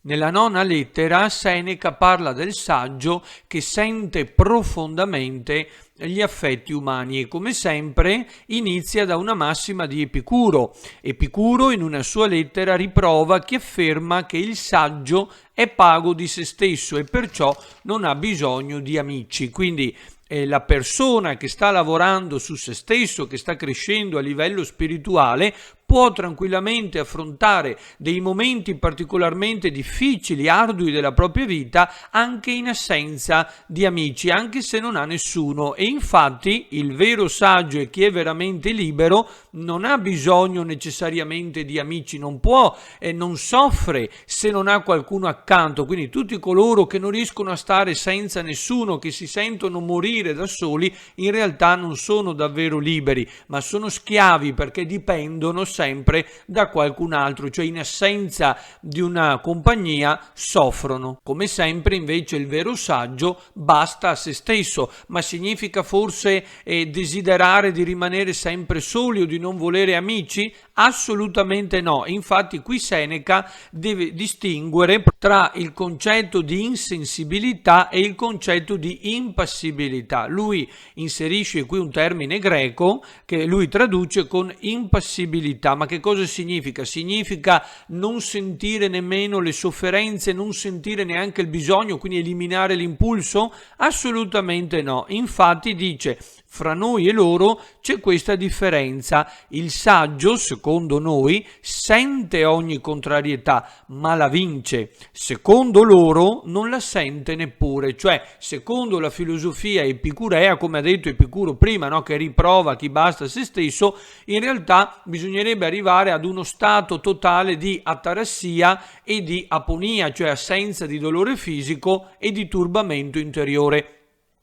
Nella nona lettera Seneca parla del saggio che sente profondamente gli affetti umani e come sempre inizia da una massima di Epicuro. Epicuro in una sua lettera riprova chi afferma che il saggio è pago di se stesso e perciò non ha bisogno di amici. Quindi la persona che sta lavorando su se stesso, che sta crescendo a livello spirituale, può tranquillamente affrontare dei momenti particolarmente difficili, ardui della propria vita, anche in assenza di amici, anche se non ha nessuno. E infatti il vero saggio e chi è veramente libero non ha bisogno necessariamente di amici, non può e non soffre se non ha qualcuno accanto. Quindi tutti coloro che non riescono a stare senza nessuno, che si sentono morire da soli, in realtà non sono davvero liberi, ma sono schiavi perché dipendono sempre da qualcun altro, cioè in assenza di una compagnia soffrono. Come sempre invece il vero saggio basta a se stesso, ma significa forse desiderare di rimanere sempre soli o di non volere amici? Assolutamente no. Infatti qui Seneca deve distinguere tra il concetto di insensibilità e il concetto di impassibilità. Lui inserisce qui un termine greco che lui traduce con impassibilità. Ma che cosa significa? Significa non sentire nemmeno le sofferenze, non sentire neanche il bisogno, quindi eliminare l'impulso? Assolutamente no. Infatti dice: fra noi e loro c'è questa differenza. Il saggio, secondo noi, sente ogni contrarietà, ma la vince. Secondo loro non la sente neppure. Cioè, secondo la filosofia epicurea, come ha detto Epicuro prima, no, che riprova chi basta a se stesso, in realtà bisognerebbe arrivare ad uno stato totale di atarassia e di aponia, cioè assenza di dolore fisico e di turbamento interiore.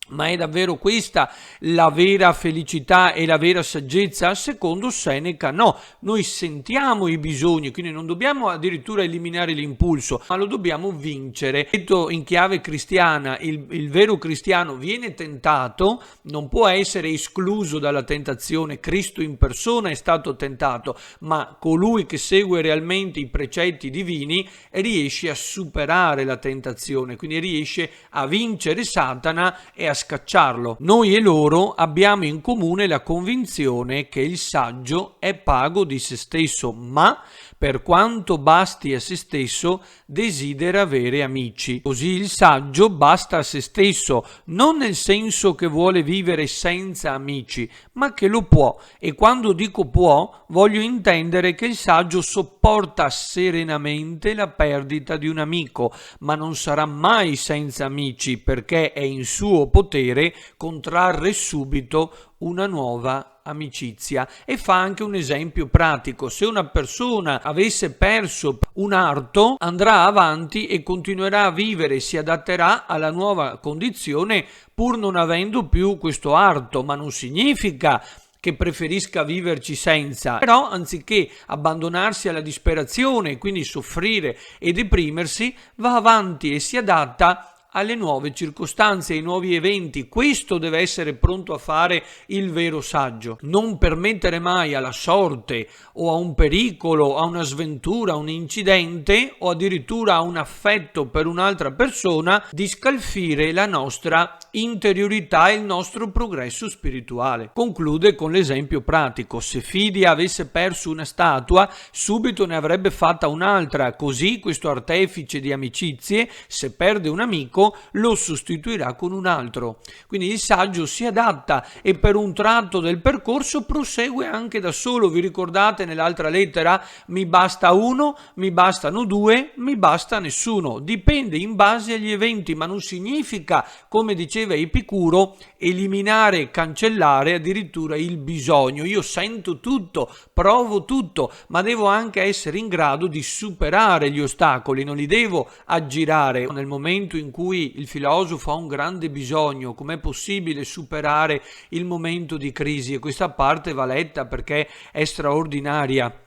Ma è davvero questa la vera felicità e la vera saggezza? Secondo Seneca no. Noi sentiamo i bisogni, quindi non dobbiamo addirittura eliminare l'impulso, ma lo dobbiamo vincere. Detto in chiave cristiana, il vero cristiano viene tentato, non può essere escluso dalla tentazione. Cristo in persona è stato tentato, ma colui che segue realmente i precetti divini riesce a superare la tentazione, quindi riesce a vincere Satana e a scacciarlo. Noi e loro abbiamo in comune la convinzione che il saggio è pago di se stesso, ma per quanto basti a se stesso desidera avere amici. Così il saggio basta a se stesso, non nel senso che vuole vivere senza amici, ma che lo può. E quando dico può, voglio intendere che il saggio sopporta serenamente la perdita di un amico, ma non sarà mai senza amici perché è in suo potere contrarre subito una nuova amicizia. E fa anche un esempio pratico: se una persona avesse perso un arto, andrà avanti e continuerà a vivere, si adatterà alla nuova condizione pur non avendo più questo arto, ma non significa che preferisca viverci senza, però anziché abbandonarsi alla disperazione, quindi soffrire e deprimersi, va avanti e si adatta alle nuove circostanze, ai nuovi eventi. Questo deve essere pronto a fare il vero saggio. Non permettere mai alla sorte o a un pericolo, a una sventura, a un incidente o addirittura a un affetto per un'altra persona di scalfire la nostra interiorità e il nostro progresso spirituale. Conclude con l'esempio pratico: se Fidia avesse perso una statua, subito ne avrebbe fatta un'altra, così questo artefice di amicizie, se perde un amico, lo sostituirà con un altro. Quindi il saggio si adatta e per un tratto del percorso prosegue anche da solo. Vi ricordate nell'altra lettera? Mi basta uno, mi bastano due, mi basta nessuno. Dipende in base agli eventi, ma non significa, come diceva Epicuro, eliminare e cancellare addirittura il bisogno. Io sento tutto, provo tutto, ma devo anche essere in grado di superare gli ostacoli, non li devo aggirare. Nel momento in cui il filosofo ha un grande bisogno, com'è possibile superare il momento di crisi? E questa parte va letta perché è straordinaria.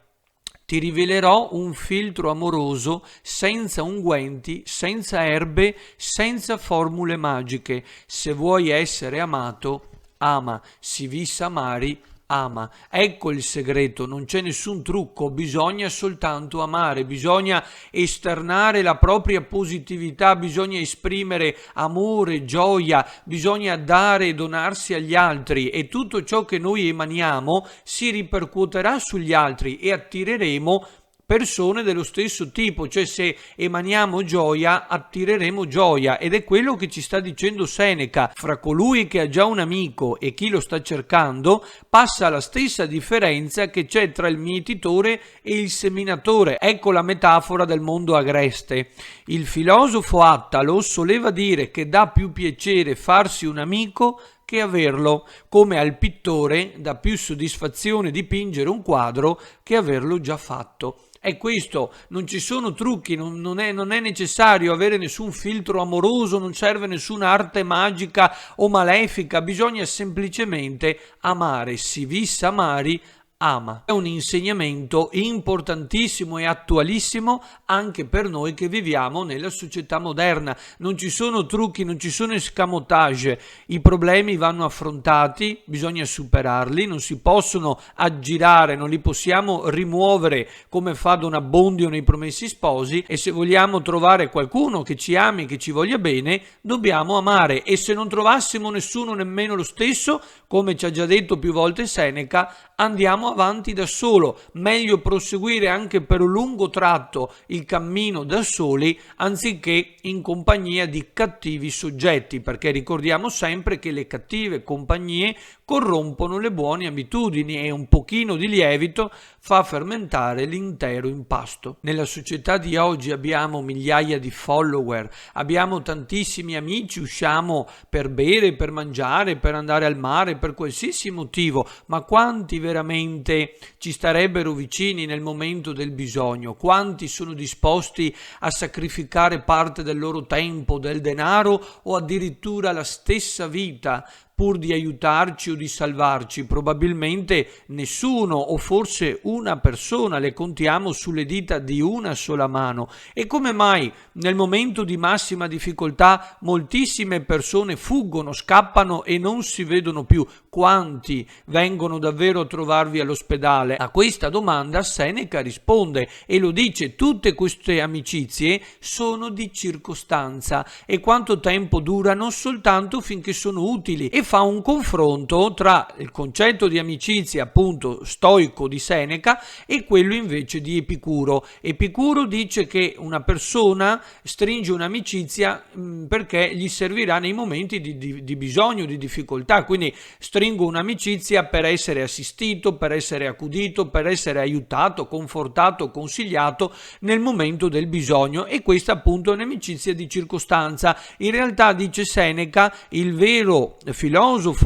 Ti rivelerò un filtro amoroso senza unguenti, senza erbe, senza formule magiche. Se vuoi essere amato, ama. Si vis amari, ama. Ecco il segreto, non c'è nessun trucco, bisogna soltanto amare, bisogna esternare la propria positività, bisogna esprimere amore, gioia, bisogna dare e donarsi agli altri, e tutto ciò che noi emaniamo si ripercuoterà sugli altri e attireremo persone dello stesso tipo, cioè se emaniamo gioia attireremo gioia, ed è quello che ci sta dicendo Seneca: fra colui che ha già un amico e chi lo sta cercando passa la stessa differenza che c'è tra il mietitore e il seminatore. Ecco la metafora del mondo agreste. Il filosofo Attalo soleva dire che dà più piacere farsi un amico che averlo, come al pittore dà più soddisfazione dipingere un quadro che averlo già fatto. È questo, non ci sono trucchi, non è necessario avere nessun filtro amoroso, non serve nessuna arte magica o malefica, bisogna semplicemente amare. Si vis amari, ama. È un insegnamento importantissimo e attualissimo anche per noi che viviamo nella società moderna. Non ci sono trucchi, non ci sono escamotage, i problemi vanno affrontati, bisogna superarli, non si possono aggirare, non li possiamo rimuovere come fa Don Abbondio nei Promessi Sposi, e se vogliamo trovare qualcuno che ci ami, che ci voglia bene, dobbiamo amare, e se non trovassimo nessuno nemmeno lo stesso, come ci ha già detto più volte Seneca, andiamo avanti da solo. Meglio proseguire anche per un lungo tratto il cammino da soli anziché in compagnia di cattivi soggetti, perché ricordiamo sempre che le cattive compagnie corrompono le buone abitudini e un pochino di lievito fa fermentare l'intero impasto. Nella società di oggi abbiamo migliaia di follower, abbiamo tantissimi amici, usciamo per bere, per mangiare, per andare al mare, per qualsiasi motivo, ma quanti veramente ci starebbero vicini nel momento del bisogno? Quanti sono disposti a sacrificare parte del loro tempo, del denaro o addirittura la stessa vita pur di aiutarci o di salvarci? Probabilmente nessuno, o forse una persona, le contiamo sulle dita di una sola mano. E come mai nel momento di massima difficoltà moltissime persone fuggono, scappano e non si vedono più? Quanti vengono davvero a trovarvi all'ospedale? A questa domanda Seneca risponde e lo dice: tutte queste amicizie sono di circostanza. E quanto tempo durano? Soltanto finché sono utili. E fa un confronto tra il concetto di amicizia appunto stoico di Seneca e quello invece di Epicuro. Epicuro dice che una persona stringe un'amicizia perché gli servirà nei momenti di bisogno, di difficoltà, quindi stringo un'amicizia per essere assistito, per essere accudito, per essere aiutato, confortato, consigliato nel momento del bisogno, e questa appunto è un'amicizia di circostanza. In realtà, dice Seneca, il vero filosofo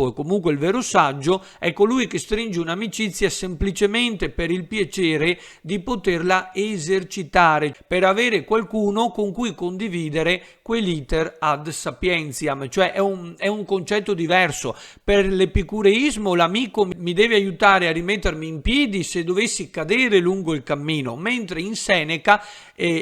e comunque il vero saggio è colui che stringe un'amicizia semplicemente per il piacere di poterla esercitare, per avere qualcuno con cui condividere quell'iter ad sapientiam, cioè è un concetto diverso. Per l'epicureismo l'amico mi deve aiutare a rimettermi in piedi se dovessi cadere lungo il cammino, mentre in Seneca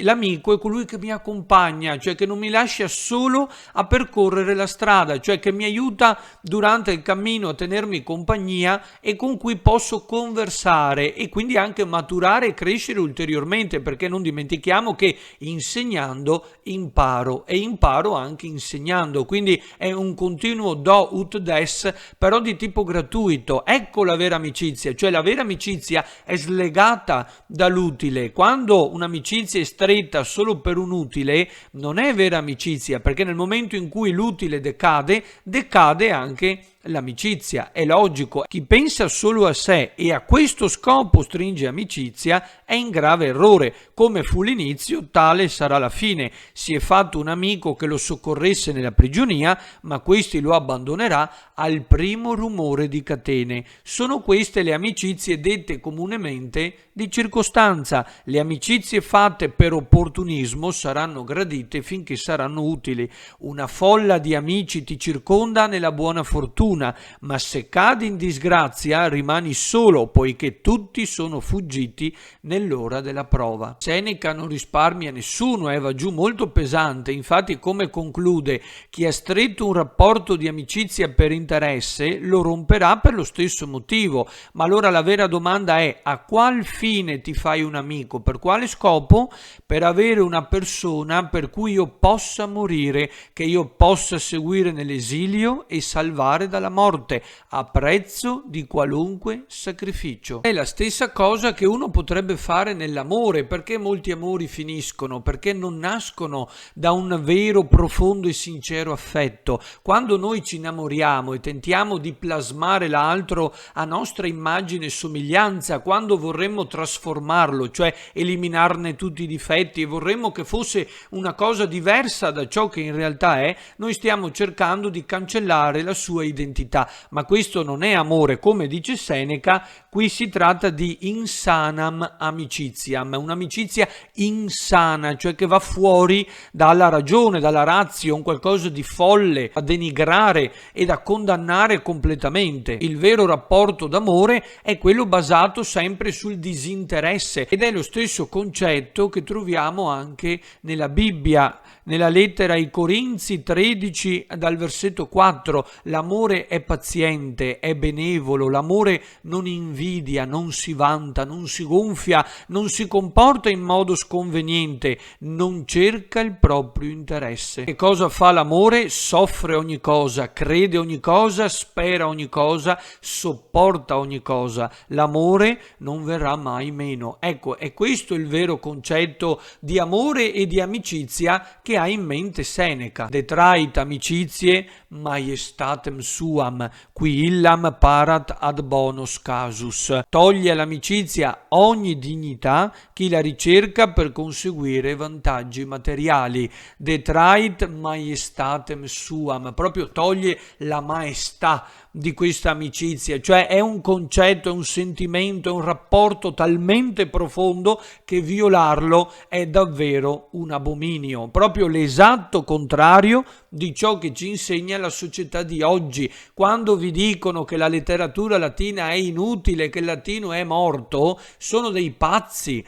l'amico è colui che mi accompagna, cioè che non mi lascia solo a percorrere la strada, cioè che mi aiuta durante il cammino a tenermi compagnia e con cui posso conversare e quindi anche maturare e crescere ulteriormente, perché non dimentichiamo che insegnando imparo e imparo anche insegnando, quindi è un continuo do ut des, però di tipo gratuito. Ecco la vera amicizia, cioè la vera amicizia è slegata dall'utile. Quando un'amicizia è stretta solo per un utile non è vera amicizia, perché nel momento in cui l'utile decade anche l'amicizia. È logico, chi pensa solo a sé e a questo scopo stringe amicizia è in grave errore. Come fu l'inizio, tale sarà la fine. Si è fatto un amico che lo soccorresse nella prigionia, ma questi lo abbandonerà al primo rumore di catene. Sono queste le amicizie dette comunemente di circostanza. Le amicizie fatte per opportunismo saranno gradite finché saranno utili. Una folla di amici ti circonda nella buona fortuna, fortuna, ma se cadi in disgrazia rimani solo, poiché tutti sono fuggiti nell'ora della prova. Seneca non risparmia nessuno, va giù molto pesante. Infatti, come conclude, chi ha stretto un rapporto di amicizia per interesse lo romperà per lo stesso motivo. Ma allora la vera domanda è: a qual fine ti fai un amico? Per quale scopo? Per avere una persona per cui io possa morire, che io possa seguire nell'esilio e salvare dalla morte, a prezzo di qualunque sacrificio. È la stessa cosa che uno potrebbe fare nell'amore. Perché molti amori finiscono? Perché non nascono da un vero, profondo e sincero affetto. Quando noi ci innamoriamo e tentiamo di plasmare l'altro a nostra immagine e somiglianza, quando vorremmo trasformarlo, cioè eliminarne tutti i difetti, e vorremmo che fosse una cosa diversa da ciò che in realtà è, noi stiamo cercando di cancellare la sua identità. Ma questo non è amore. Come dice Seneca, qui si tratta di insanam amicitiam, un'amicizia insana, cioè che va fuori dalla ragione, dalla ratio, un qualcosa di folle, a denigrare e da condannare completamente. Il vero rapporto d'amore è quello basato sempre sul disinteresse, ed è lo stesso concetto che troviamo anche nella Bibbia. Nella lettera ai Corinzi 13 dal versetto 4, l'amore è paziente, è benevolo, l'amore non invidia, non si vanta, non si gonfia, non si comporta in modo sconveniente, non cerca il proprio interesse. Che cosa fa l'amore? Soffre ogni cosa, crede ogni cosa, spera ogni cosa, sopporta ogni cosa. L'amore non verrà mai meno. Ecco, è questo il vero concetto di amore e di amicizia che ha in mente Seneca. Detrait amicitie maiestatem suam, qui illam parat ad bonus casus. Toglie all'amicizia ogni dignità chi la ricerca per conseguire vantaggi materiali. Detrait maiestatem suam, proprio toglie la maestà di questa amicizia, cioè è un concetto, è un sentimento, è un rapporto talmente profondo che violarlo è davvero un abominio, proprio l'esatto contrario di ciò che ci insegna la società di oggi. Quando vi dicono che la letteratura latina è inutile, che il latino è morto, sono dei pazzi,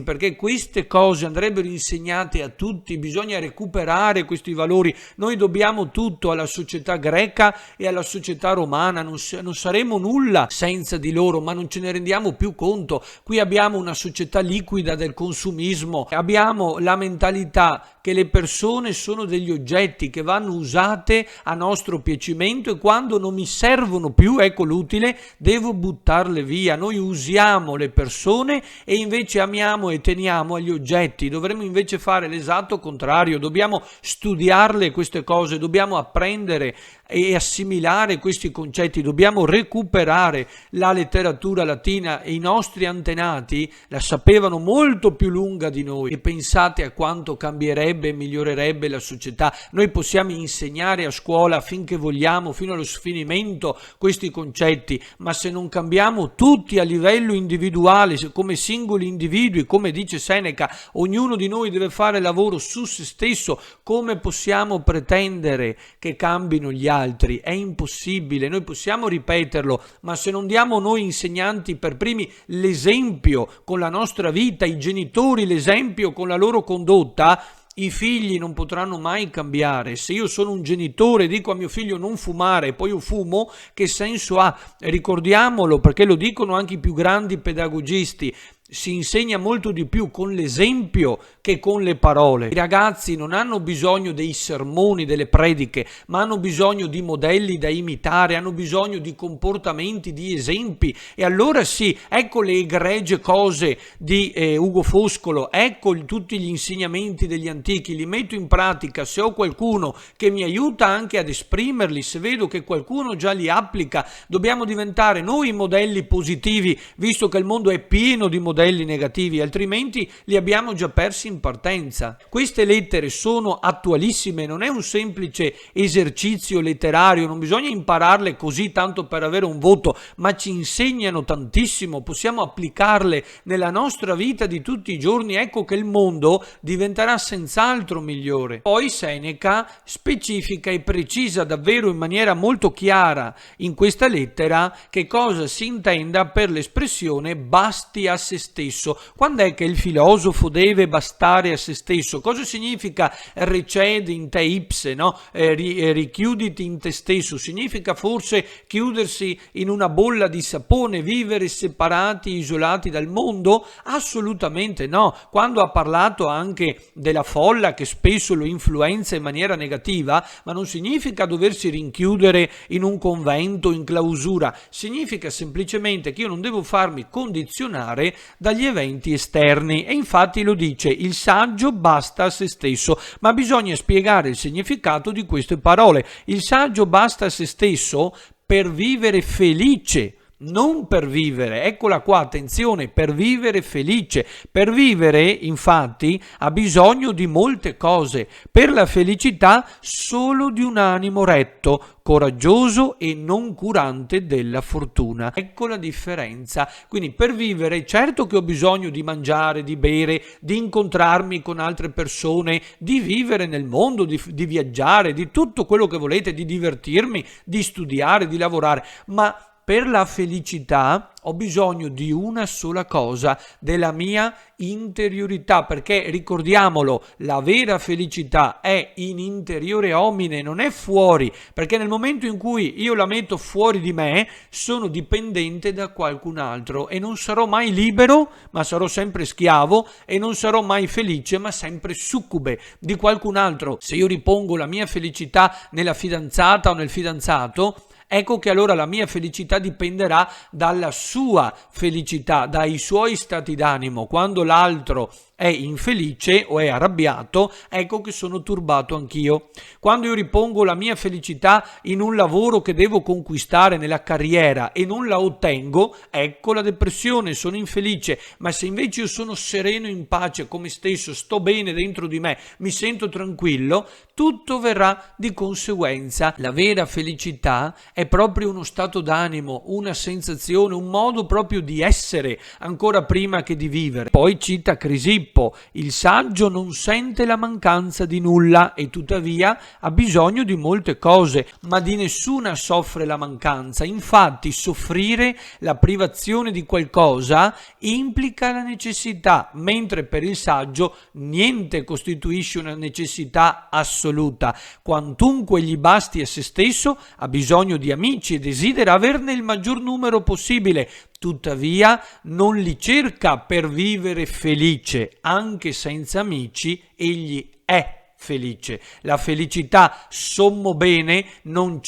perché queste cose andrebbero insegnate a tutti. Bisogna recuperare questi valori. Noi dobbiamo tutto alla società greca e alla società romana, non saremo nulla senza di loro, ma non ce ne rendiamo più conto. Qui abbiamo una società liquida del consumismo, abbiamo la mentalità che le persone sono degli oggetti che vanno usate a nostro piacimento, e quando non mi servono più, ecco l'utile, devo buttarle via. Noi usiamo le persone e invece amiamo e teniamo agli oggetti. Dovremmo invece fare l'esatto contrario. Dobbiamo studiarle queste cose, dobbiamo apprendere e assimilare questi concetti, dobbiamo recuperare la letteratura latina, e i nostri antenati la sapevano molto più lunga di noi. E pensate a quanto cambierebbe e migliorerebbe la società. Noi possiamo insegnare a scuola finché vogliamo, fino allo sfinimento, questi concetti, ma se non cambiamo tutti a livello individuale, come singoli individui, come dice Seneca, ognuno di noi deve fare lavoro su se stesso, come possiamo pretendere che cambino gli altri? È impossibile. Noi possiamo ripeterlo, ma se non diamo noi insegnanti per primi l'esempio con la nostra vita, i genitori l'esempio con la loro condotta, i figli non potranno mai cambiare. Se io sono un genitore e dico a mio figlio non fumare e poi io fumo, che senso ha? Ricordiamolo, perché lo dicono anche i più grandi pedagogisti. Si insegna molto di più con l'esempio che con le parole. I ragazzi non hanno bisogno dei sermoni, delle prediche, ma hanno bisogno di modelli da imitare, hanno bisogno di comportamenti, di esempi. E allora sì, ecco le egregie cose di Ugo Foscolo, ecco tutti gli insegnamenti degli antichi, li metto in pratica. Se ho qualcuno che mi aiuta anche ad esprimerli, se vedo che qualcuno già li applica, dobbiamo diventare noi i modelli positivi, visto che il mondo è pieno di modelli modelli negativi, altrimenti li abbiamo già persi in partenza. Queste lettere sono attualissime, non è un semplice esercizio letterario, non bisogna impararle così tanto per avere un voto, ma ci insegnano tantissimo, possiamo applicarle nella nostra vita di tutti i giorni. Ecco che il mondo diventerà senz'altro migliore. Poi Seneca specifica e precisa davvero in maniera molto chiara in questa lettera che cosa si intenda per l'espressione basti a se stesso. Quando è che il filosofo deve bastare a se stesso? Cosa significa recede in te ipse, no? Richiuditi in te stesso? Significa forse chiudersi in una bolla di sapone, vivere separati, isolati dal mondo? Assolutamente no. Quando ha parlato anche della folla che spesso lo influenza in maniera negativa, ma non significa doversi rinchiudere in un convento, in clausura, significa semplicemente che io non devo farmi condizionare dagli eventi esterni, e infatti lo dice: il saggio basta a se stesso. Ma bisogna spiegare il significato di queste parole. Il saggio basta a se stesso per vivere felice, non per vivere, eccola qua, attenzione, per vivere felice. Per vivere, infatti, ha bisogno di molte cose. Per la felicità solo di un animo retto, coraggioso e non curante della fortuna. Ecco la differenza. Quindi per vivere, certo che ho bisogno di mangiare, di bere, di incontrarmi con altre persone, di vivere nel mondo, di viaggiare, di tutto quello che volete, di divertirmi, di studiare, di lavorare, ma per la felicità ho bisogno di una sola cosa, della mia interiorità, perché ricordiamolo, la vera felicità è in interiore homine, non è fuori, perché nel momento in cui io la metto fuori di me sono dipendente da qualcun altro e non sarò mai libero, ma sarò sempre schiavo, e non sarò mai felice, ma sempre succube di qualcun altro. Se io ripongo la mia felicità nella fidanzata o nel fidanzato, ecco che allora la mia felicità dipenderà dalla sua felicità, dai suoi stati d'animo. Quando l'altro è infelice o è arrabbiato, ecco che sono turbato anch'io. Quando io ripongo la mia felicità in un lavoro che devo conquistare nella carriera e non la ottengo, ecco la depressione, sono infelice. Ma se invece io sono sereno, in pace con me stesso, sto bene dentro di me, mi sento tranquillo, tutto verrà di conseguenza. La vera felicità è proprio uno stato d'animo, una sensazione, un modo proprio di essere ancora prima che di vivere. Poi cita Crisippo: il saggio non sente la mancanza di nulla e tuttavia ha bisogno di molte cose, ma di nessuna soffre la mancanza. Infatti soffrire la privazione di qualcosa implica la necessità, mentre per il saggio niente costituisce una necessità assoluta. Quantunque gli basti a se stesso, ha bisogno di amici e desidera averne il maggior numero possibile. Tuttavia non li cerca per vivere felice, anche senza amici egli è felice. La felicità, sommo bene, non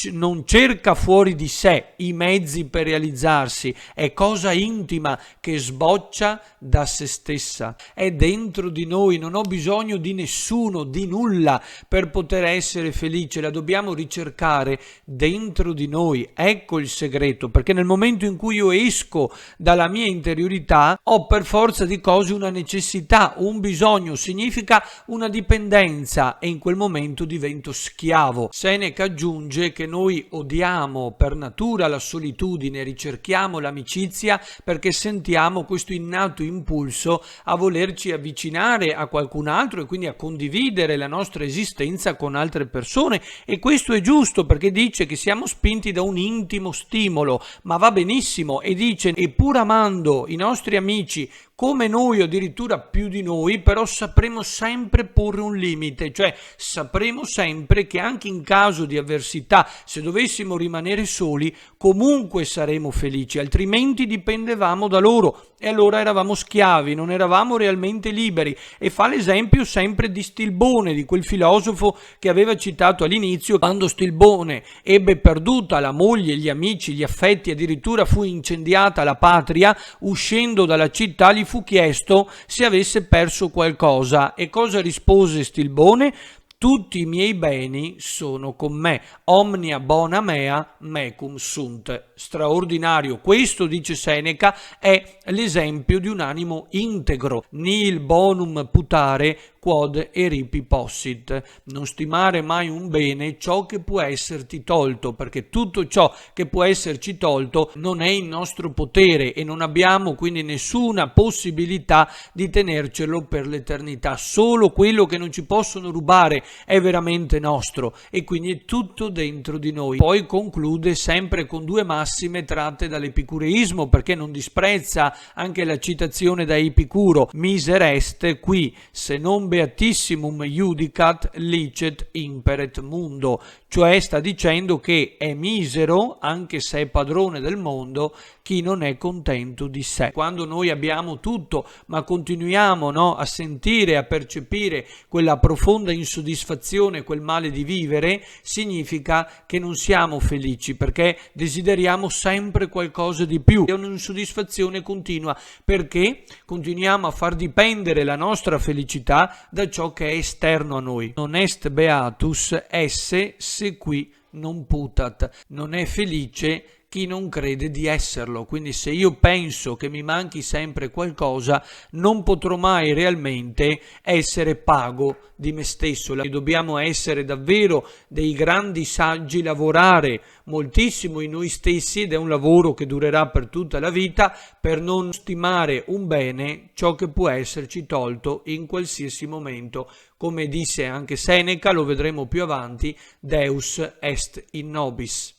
cerca fuori di sé i mezzi per realizzarsi, è cosa intima che sboccia da se stessa, è dentro di noi, non ho bisogno di nessuno, di nulla per poter essere felice, la dobbiamo ricercare dentro di noi. Ecco il segreto, perché nel momento in cui io esco dalla mia interiorità ho per forza di cose una necessità, un bisogno, significa una dipendenza, e in quel momento divento schiavo. Seneca aggiunge che noi odiamo per natura la solitudine, ricerchiamo l'amicizia perché sentiamo questo innato impulso a volerci avvicinare a qualcun altro e quindi a condividere la nostra esistenza con altre persone, e questo è giusto perché dice che siamo spinti da un intimo stimolo, ma va benissimo, e dice: e pur amando i nostri amici come noi o addirittura più di noi, però sapremo sempre porre un limite, cioè sapremo sempre che anche in caso di avversità, se dovessimo rimanere soli, comunque saremo felici, altrimenti dipendevamo da loro e allora eravamo schiavi, non eravamo realmente liberi. E fa l'esempio sempre di Stilbone, di quel filosofo che aveva citato all'inizio. Quando Stilbone ebbe perduta la moglie, gli amici, gli affetti, addirittura fu incendiata la patria, uscendo dalla città gli fu chiesto se avesse perso qualcosa, e cosa rispose Stilbone? tutti i miei beni sono con me, omnia bona mea mecum sunt. Straordinario, questo, dice Seneca, è l'esempio di un animo integro, nihil bonum putare quod eripi possit, non stimare mai un bene ciò che può esserti tolto, perché tutto ciò che può esserci tolto non è in nostro potere e non abbiamo quindi nessuna possibilità di tenercelo per l'eternità. Solo quello che non ci possono rubare è veramente nostro e quindi è tutto dentro di noi. Poi conclude sempre con due massime tratte dall'epicureismo, perché non disprezza anche la citazione da Epicuro: miser est qui, se non beatissimum judicat licet imperet mundo, cioè sta dicendo che è misero, anche se è padrone del mondo, chi non è contento di sé. Quando noi abbiamo tutto ma continuiamo, a sentire, a percepire quella profonda insoddisfazione, quel male di vivere, significa che non siamo felici, perché desideriamo sempre qualcosa di più. È un'insoddisfazione continua perché continuiamo a far dipendere la nostra felicità da ciò che è esterno a noi. Non est beatus esse se qui non putat. Non è felice chi non crede di esserlo. Quindi se io penso che mi manchi sempre qualcosa, non potrò mai realmente essere pago di me stesso. Dobbiamo essere davvero dei grandi saggi, lavorare moltissimo in noi stessi, ed è un lavoro che durerà per tutta la vita, per non stimare un bene ciò che può esserci tolto in qualsiasi momento. Come disse anche Seneca, lo vedremo più avanti, Deus est in nobis.